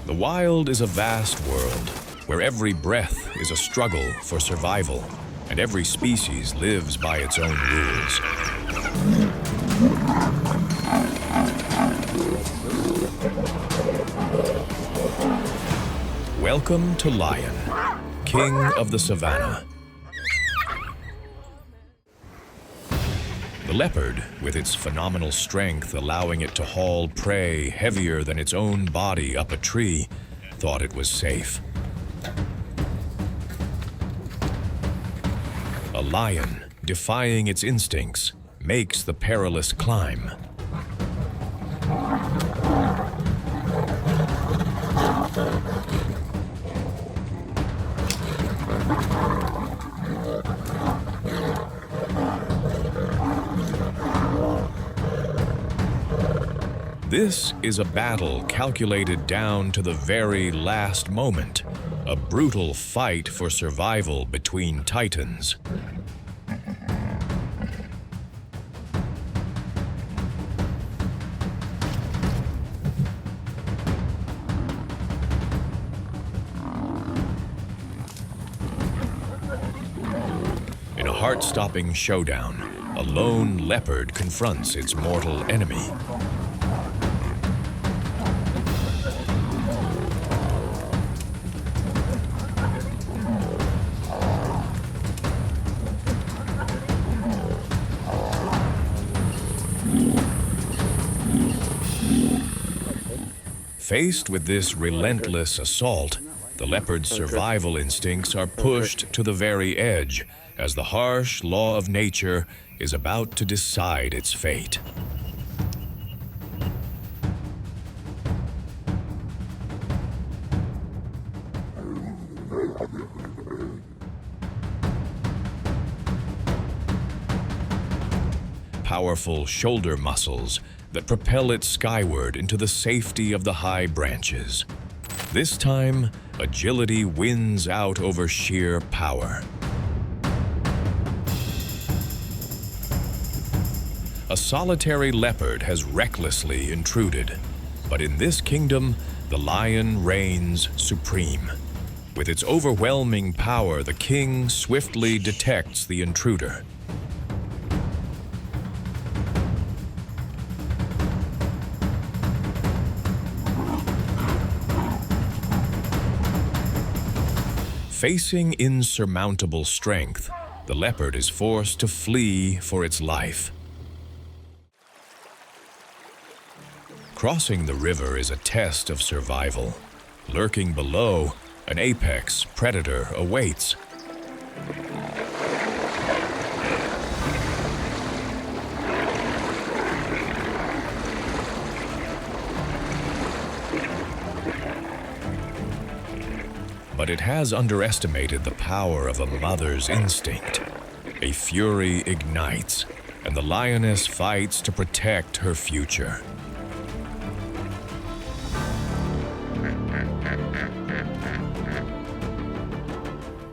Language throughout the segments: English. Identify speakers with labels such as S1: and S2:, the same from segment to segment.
S1: The wild is a vast world where every breath is a struggle for survival, and every species lives by its own rules. Welcome to Lion, King of the Savannah. The leopard, with its phenomenal strength allowing it to haul prey heavier than its own body up a tree, thought it was safe. A lion, defying its instincts, makes the perilous climb. This is a battle calculated down to the very last moment, a brutal fight for survival between titans. In a heart-stopping showdown, a lone leopard confronts its mortal enemy. Faced with this relentless assault, the leopard's survival instincts are pushed to the very edge as the harsh law of nature is about to decide its fate. Powerful shoulder muscles that propel it skyward into the safety of the high branches. This time, agility wins out over sheer power. A solitary leopard has recklessly intruded, but in this kingdom, the lion reigns supreme. With its overwhelming power, the king swiftly detects the intruder. Facing insurmountable strength, the leopard is forced to flee for its life. Crossing the river is a test of survival. Lurking below, an apex predator awaits. But it has underestimated the power of a mother's instinct. A fury ignites, and the lioness fights to protect her future.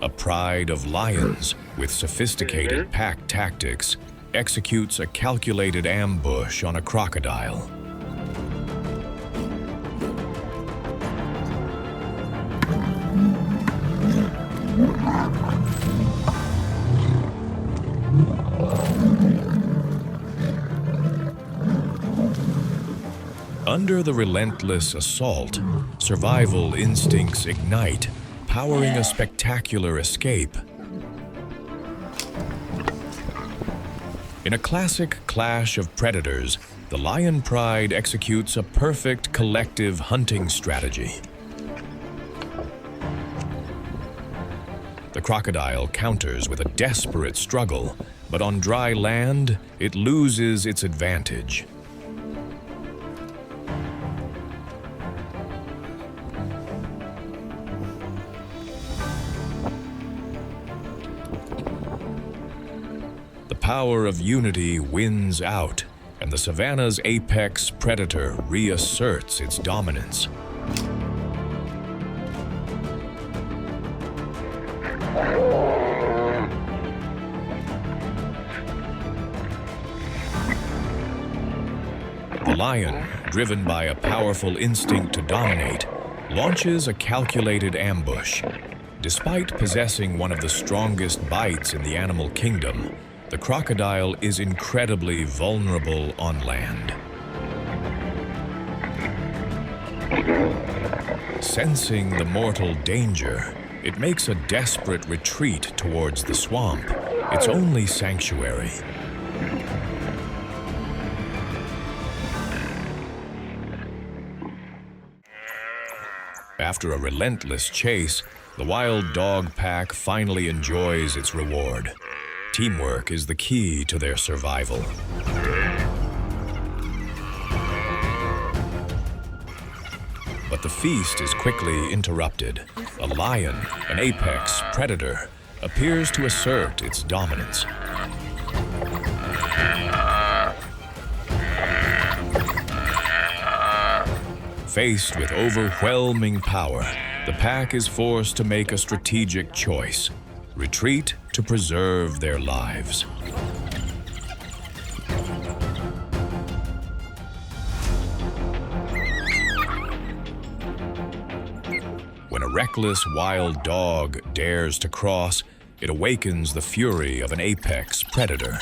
S1: A pride of lions, with sophisticated pack tactics, executes a calculated ambush on a crocodile. Under the relentless assault, survival instincts ignite, powering a spectacular escape. In a classic clash of predators, the lion pride executes a perfect collective hunting strategy. The crocodile counters with a desperate struggle, but on dry land, it loses its advantage. The power of unity wins out, and the savannah's apex predator reasserts its dominance. The lion, driven by a powerful instinct to dominate, launches a calculated ambush. Despite possessing one of the strongest bites in the animal kingdom, the crocodile is incredibly vulnerable on land. Sensing the mortal danger, it makes a desperate retreat towards the swamp, its only sanctuary. After a relentless chase, the wild dog pack finally enjoys its reward. Teamwork is the key to their survival. But the feast is quickly interrupted. A lion, an apex predator, appears to assert its dominance. Faced with overwhelming power, the pack is forced to make a strategic choice: retreat to preserve their lives. When a reckless wild dog dares to cross, it awakens the fury of an apex predator.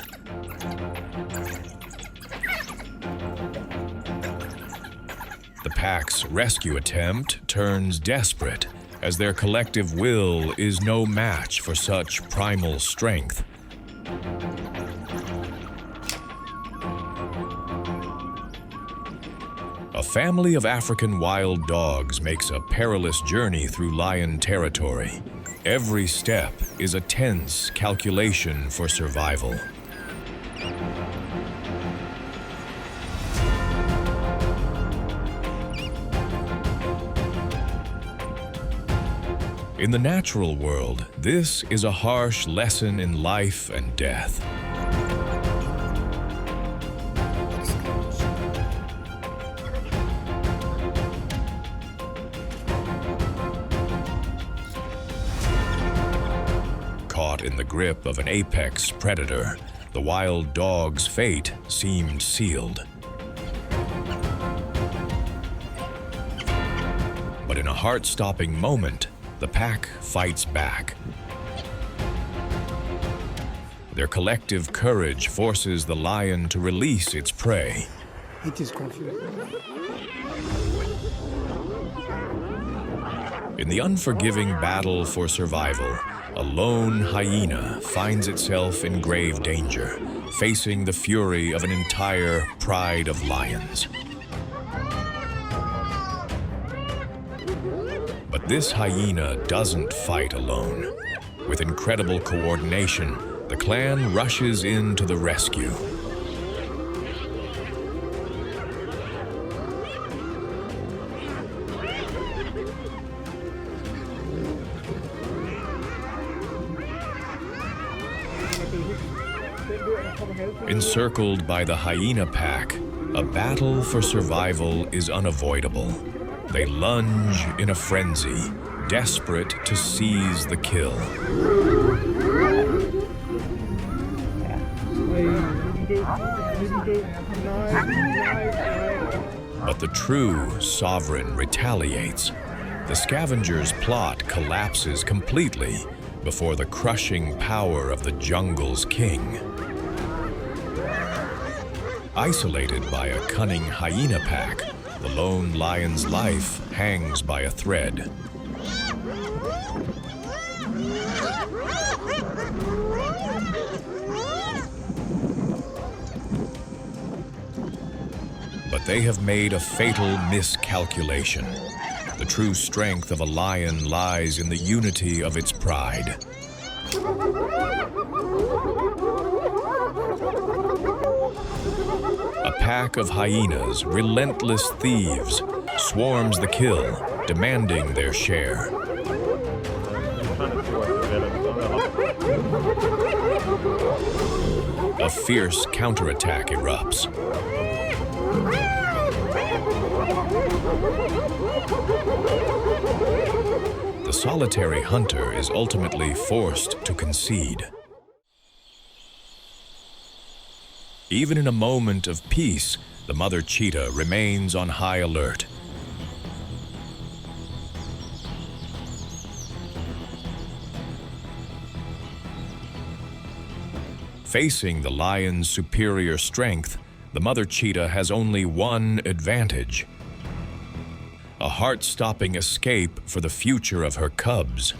S1: The pack's rescue attempt turns desperate, as their collective will is no match for such primal strength. A family of African wild dogs makes a perilous journey through lion territory. Every step is a tense calculation for survival. In the natural world, this is a harsh lesson in life and death. Caught in the grip of an apex predator, the wild dog's fate seemed sealed. But in a heart-stopping moment, the pack fights back. Their collective courage forces the lion to release its prey.
S2: It is confused.
S1: In the unforgiving battle for survival, a lone hyena finds itself in grave danger, facing the fury of an entire pride of lions. But this hyena doesn't fight alone. With incredible coordination, the clan rushes in to the rescue. Encircled by the hyena pack, a battle for survival is unavoidable. They lunge in a frenzy, desperate to seize the kill. But the true sovereign retaliates. The Scavengers' plot collapses completely before the crushing power of the jungle's king. Isolated by a cunning hyena pack, the lone lion's life hangs by a thread. But they have made a fatal miscalculation. The true strength of a lion lies in the unity of its pride. A pack of hyenas, relentless thieves, swarms the kill, demanding their share. A fierce counterattack erupts. The solitary hunter is ultimately forced to concede. Even in a moment of peace, the mother cheetah remains on high alert. Facing the lion's superior strength, the mother cheetah has only one advantage: a heart-stopping escape for the future of her cubs.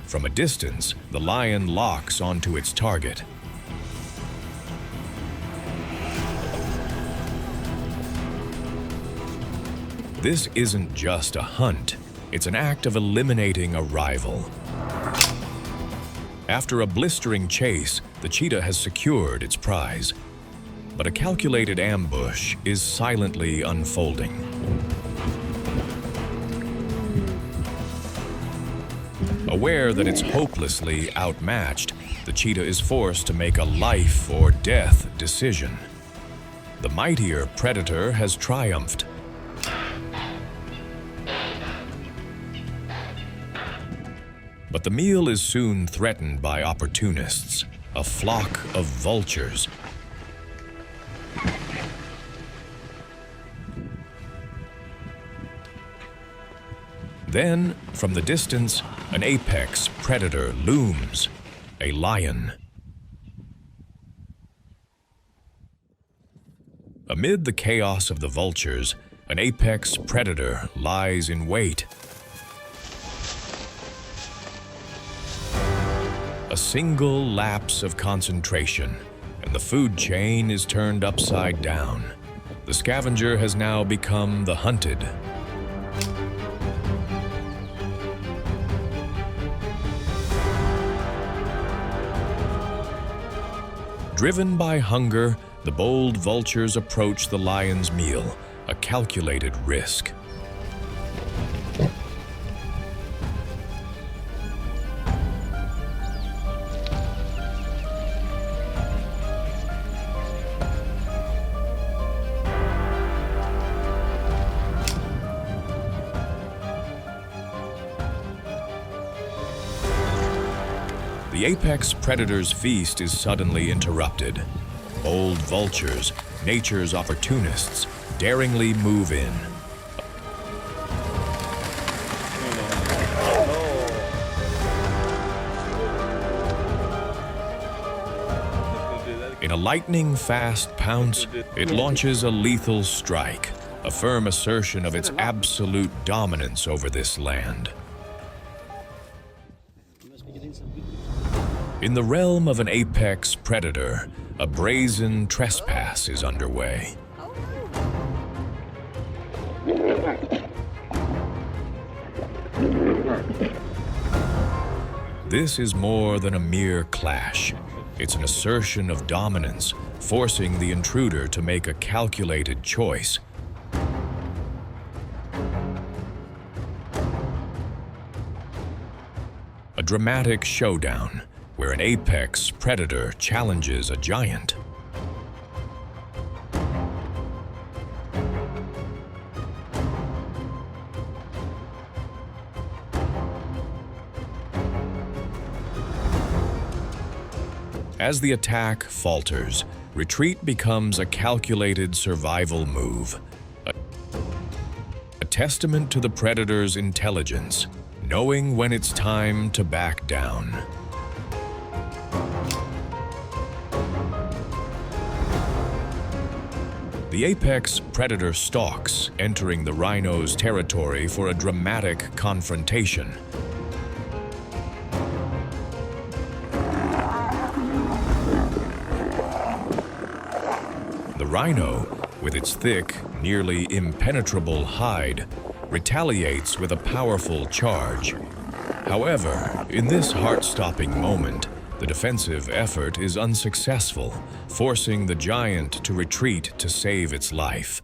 S1: From a distance, the lion locks onto its target. This isn't just a hunt, it's an act of eliminating a rival. After a blistering chase, the cheetah has secured its prize. But a calculated ambush is silently unfolding. Aware that it's hopelessly outmatched, the cheetah is forced to make a life or death decision. The mightier predator has triumphed. But the meal is soon threatened by opportunists, a flock of vultures. Then, from the distance, an apex predator looms, a lion. Amid the chaos of the vultures, an apex predator lies in wait. A single lapse of concentration, and the food chain is turned upside down. The scavenger has now become the hunted. Driven by hunger, the bold vultures approach the lion's meal, a calculated risk. The apex predator's feast is suddenly interrupted. Bold vultures, nature's opportunists, daringly move in. In a lightning-fast pounce, it launches a lethal strike, a firm assertion of its absolute dominance over this land. In the realm of an apex predator, a brazen trespass is underway. This is more than a mere clash. It's an assertion of dominance, forcing the intruder to make a calculated choice. A dramatic showdown, where an apex predator challenges a giant. As the attack falters, retreat becomes a calculated survival move. A testament to the predator's intelligence, knowing when it's time to back down. The apex predator stalks, entering the rhino's territory for a dramatic confrontation. The rhino, with its thick, nearly impenetrable hide, retaliates with a powerful charge. However, in this heart-stopping moment, the defensive effort is unsuccessful, forcing the giant to retreat to save its life.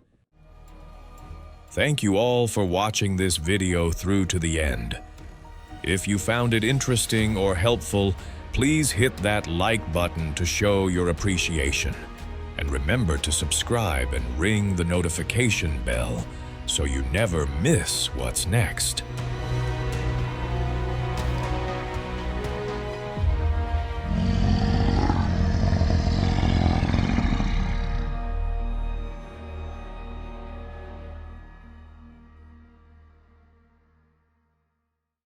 S1: Thank you all for watching this video through to the end. If you found it interesting or helpful, please hit that like button to show your appreciation. And remember to subscribe and ring the notification bell so you never miss what's next.